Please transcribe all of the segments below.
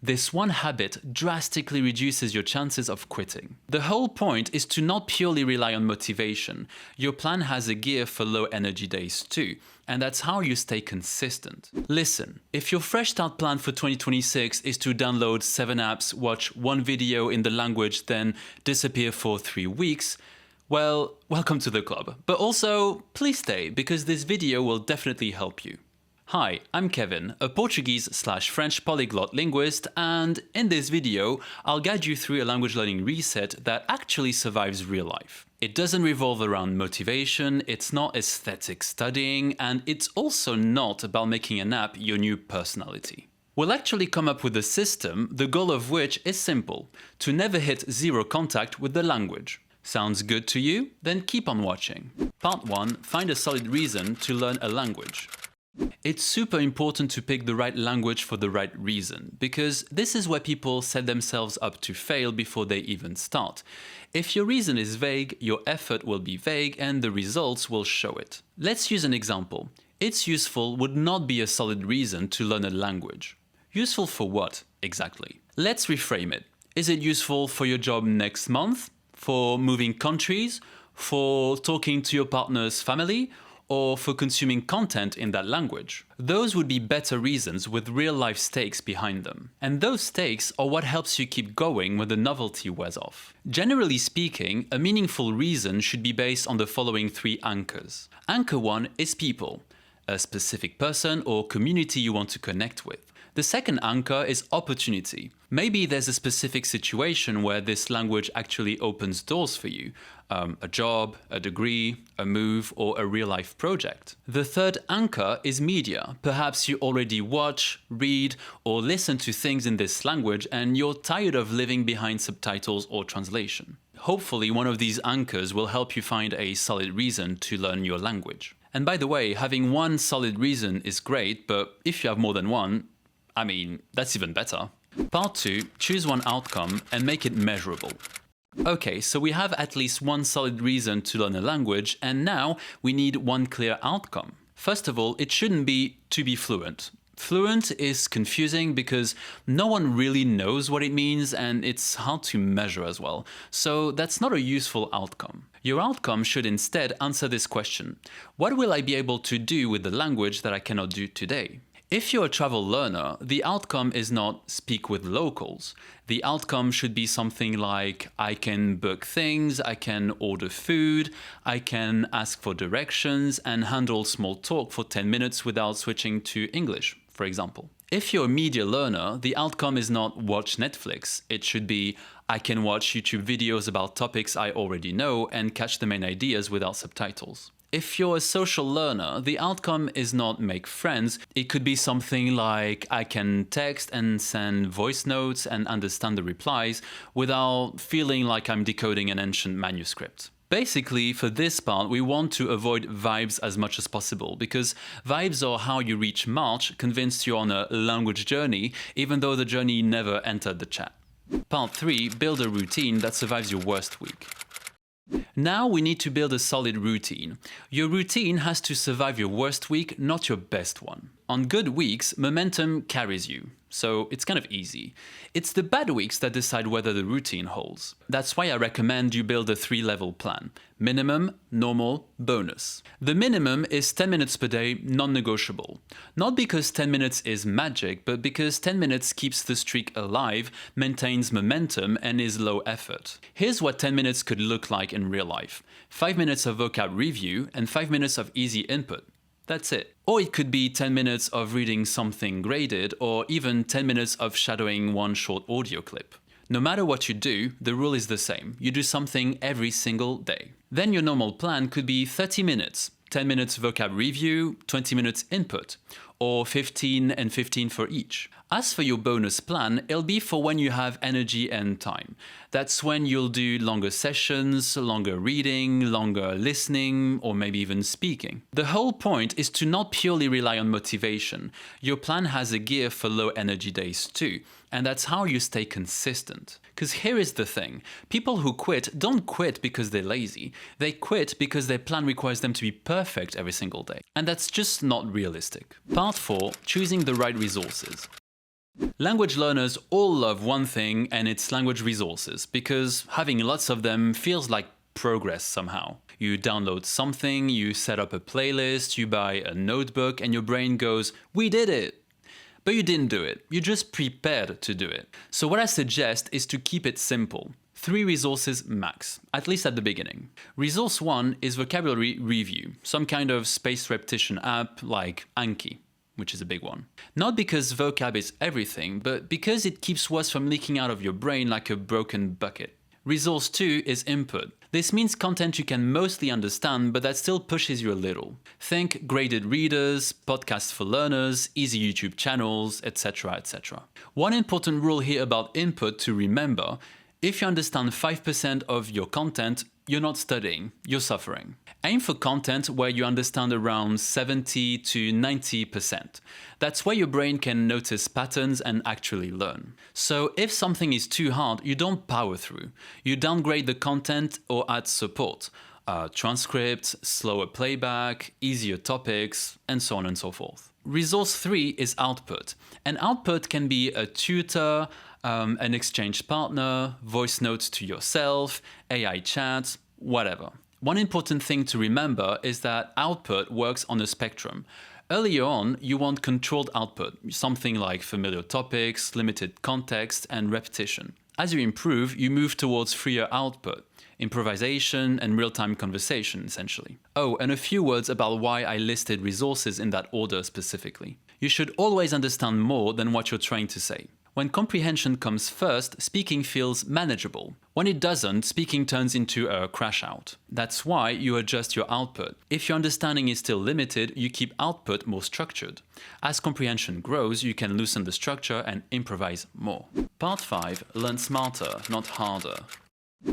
This one habit drastically reduces your chances of quitting. The whole point is to not purely rely on motivation. Your plan has a gear for low energy days too, and that's how you stay consistent. Listen, if your fresh start plan for 2026 is to download 7 apps, watch 1 video in the language, then disappear for 3 weeks, well, welcome to the club. But also, please stay, because this video will definitely help you. Hi, I'm Kevin, a Portuguese/French polyglot linguist, and in this video, I'll guide you through a language learning reset that actually survives real life. It doesn't revolve around motivation, it's not aesthetic studying, and it's also not about making an app your new personality. We'll actually come up with a system, the goal of which is simple: to never hit zero contact with the language. Sounds good to you? Then keep on watching. Part 1. Find a solid reason to learn a language. It's super important to pick the right language for the right reason, because this is where people set themselves up to fail before they even start. If your reason is vague, your effort will be vague and the results will show it. Let's use an example. It's useful would not be a solid reason to learn a language. Useful for what, exactly? Let's reframe it. Is it useful for your job next month? For moving countries? For talking to your partner's family? Or for consuming content in that language? Those would be better reasons with real-life stakes behind them. And those stakes are what helps you keep going when the novelty wears off. Generally speaking, a meaningful reason should be based on the following 3 anchors. Anchor 1 is people, a specific person or community you want to connect with. The second anchor is opportunity. Maybe there's a specific situation where this language actually opens doors for you. A job, a degree, a move, or a real-life project. The third anchor is media. Perhaps you already watch, read, or listen to things in this language and you're tired of living behind subtitles or translation. Hopefully, one of these anchors will help you find a solid reason to learn your language. And by the way, having one solid reason is great, but if you have more than one, that's even better. Part 2, choose one outcome and make it measurable. Okay, so we have at least one solid reason to learn a language, and now we need one clear outcome. First of all, it shouldn't be to be fluent. Fluent is confusing because no one really knows what it means and it's hard to measure as well. So that's not a useful outcome. Your outcome should instead answer this question: what will I be able to do with the language that I cannot do today? If you're a travel learner, the outcome is not speak with locals. The outcome should be something like I can book things, I can order food, I can ask for directions and handle small talk for 10 minutes without switching to English, for example. If you're a media learner, the outcome is not watch Netflix. It should be I can watch YouTube videos about topics I already know and catch the main ideas without subtitles. If you're a social learner, the outcome is not make friends. It could be something like I can text and send voice notes and understand the replies without feeling like I'm decoding an ancient manuscript. Basically, for this part, we want to avoid vibes as much as possible, because vibes are how you reach March, convinced you're on a language journey, even though the journey never entered the chat. Part 3, build a routine that survives your worst week. Now we need to build a solid routine. Your routine has to survive your worst week, not your best one. On good weeks, momentum carries you, so it's kind of easy. It's the bad weeks that decide whether the routine holds. That's why I recommend you build a 3-level plan: minimum, normal, bonus. The minimum is 10 minutes per day, non-negotiable. Not because 10 minutes is magic, but because 10 minutes keeps the streak alive, maintains momentum, and is low effort. Here's what 10 minutes could look like in real life: 5 minutes of vocab review and 5 minutes of easy input. That's it. Or it could be 10 minutes of reading something graded, or even 10 minutes of shadowing one short audio clip. No matter what you do, the rule is the same. You do something every single day. Then your normal plan could be 30 minutes, 10 minutes vocab review, 20 minutes input, or 15 and 15 for each. As for your bonus plan, it'll be for when you have energy and time. That's when you'll do longer sessions, longer reading, longer listening, or maybe even speaking. The whole point is to not purely rely on motivation. Your plan has a gear for low energy days too, and that's how you stay consistent. Because here is the thing: people who quit don't quit because they're lazy. They quit because their plan requires them to be perfect every single day. And that's just not realistic. Part 4, choosing the right resources. Language learners all love one thing, and it's language resources, because having lots of them feels like progress somehow. You download something, you set up a playlist, you buy a notebook, and your brain goes, "We did it!" But you didn't do it, you just prepared to do it. So what I suggest is to keep it simple. 3 resources max, at least at the beginning. Resource 1 is vocabulary review, some kind of spaced repetition app like Anki, which is a big one. Not because vocab is everything, but because it keeps words from leaking out of your brain like a broken bucket. Resource 2 is input. This means content you can mostly understand, but that still pushes you a little. Think graded readers, podcasts for learners, easy YouTube channels, etc., etc. One important rule here about input to remember: if you understand 5% of your content, you're not studying, you're suffering. Aim for content where you understand around 70 to 90%. That's where your brain can notice patterns and actually learn. So if something is too hard, you don't power through. You downgrade the content or add support. Transcripts, slower playback, easier topics, and so on and so forth. Resource 3 is output. An output can be a tutor, an exchange partner, voice notes to yourself, AI chat, whatever. One important thing to remember is that output works on a spectrum. Earlier on, you want controlled output, something like familiar topics, limited context, and repetition. As you improve, you move towards freer output, improvisation and real-time conversation, essentially. Oh, and a few words about why I listed resources in that order specifically. You should always understand more than what you're trying to say. When comprehension comes first, speaking feels manageable. When it doesn't, speaking turns into a crash out. That's why you adjust your output. If your understanding is still limited, you keep output more structured. As comprehension grows, you can loosen the structure and improvise more. Part 5. Learn smarter, not harder.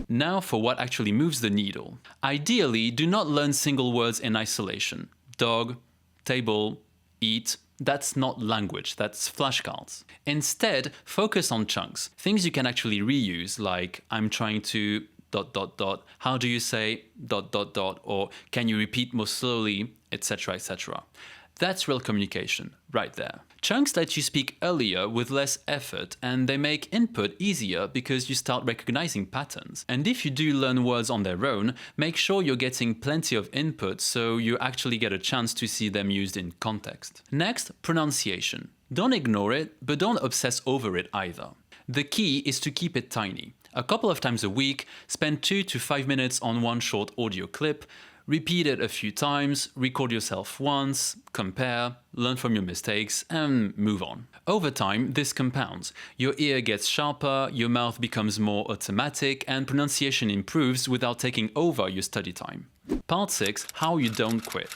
Now for what actually moves the needle. Ideally, do not learn single words in isolation. Dog, table, eat. That's not language, that's flashcards. Instead, focus on chunks, things you can actually reuse, like I'm trying to ... how do you say ... or can you repeat more slowly, etc., etc. That's real communication, right there. Chunks let you speak earlier with less effort, and they make input easier because you start recognizing patterns. And if you do learn words on their own, make sure you're getting plenty of input so you actually get a chance to see them used in context. Next, pronunciation. Don't ignore it, but don't obsess over it either. The key is to keep it tiny. A couple of times a week, spend 2 to 5 minutes on one short audio clip. Repeat it a few times, record yourself once, compare, learn from your mistakes, and move on. Over time, this compounds. Your ear gets sharper, your mouth becomes more automatic, and pronunciation improves without taking over your study time. Part 6. How you don't quit.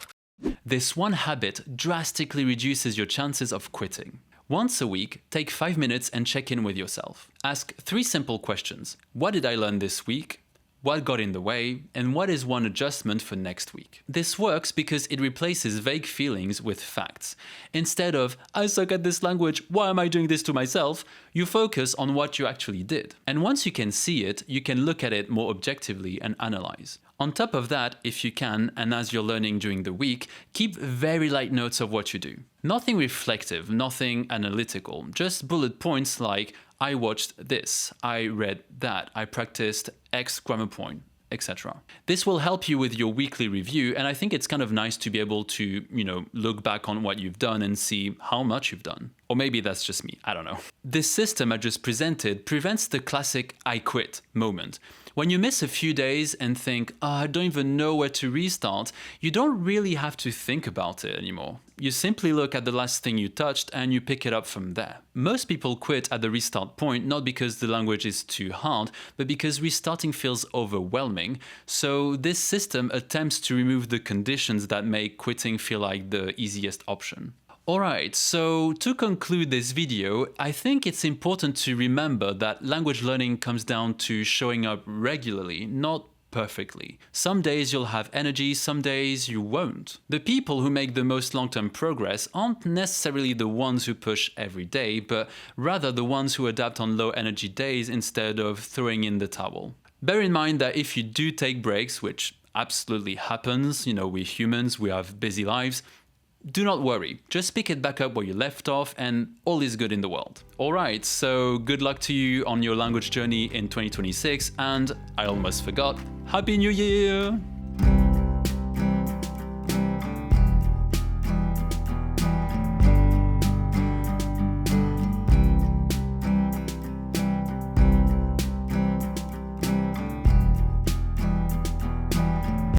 This one habit drastically reduces your chances of quitting. Once a week, take 5 minutes and check in with yourself. Ask 3 simple questions. What did I learn this week? What got in the way, and what is one adjustment for next week? This works because it replaces vague feelings with facts. Instead of, I suck at this language, why am I doing this to myself? You focus on what you actually did. And once you can see it, you can look at it more objectively and analyze. On top of that, if you can, and as you're learning during the week, keep very light notes of what you do. Nothing reflective, nothing analytical, just bullet points like, I watched this, I read that, I practiced X grammar point, etc. This will help you with your weekly review, and I think it's kind of nice to be able to, look back on what you've done and see how much you've done. Or maybe that's just me, I don't know. This system I just presented prevents the classic I quit moment. When you miss a few days and think, I don't even know where to restart, you don't really have to think about it anymore. You simply look at the last thing you touched and you pick it up from there. Most people quit at the restart point not because the language is too hard, but because restarting feels overwhelming. So this system attempts to remove the conditions that make quitting feel like the easiest option. Alright, so to conclude this video, I think it's important to remember that language learning comes down to showing up regularly, not perfectly. Some days you'll have energy, some days you won't. The people who make the most long-term progress aren't necessarily the ones who push every day, but rather the ones who adapt on low-energy days instead of throwing in the towel. Bear in mind that if you do take breaks, which absolutely happens, we're humans, we have busy lives, do not worry, just pick it back up where you left off and all is good in the world. Alright, so good luck to you on your language journey in 2026, and I almost forgot, Happy New Year!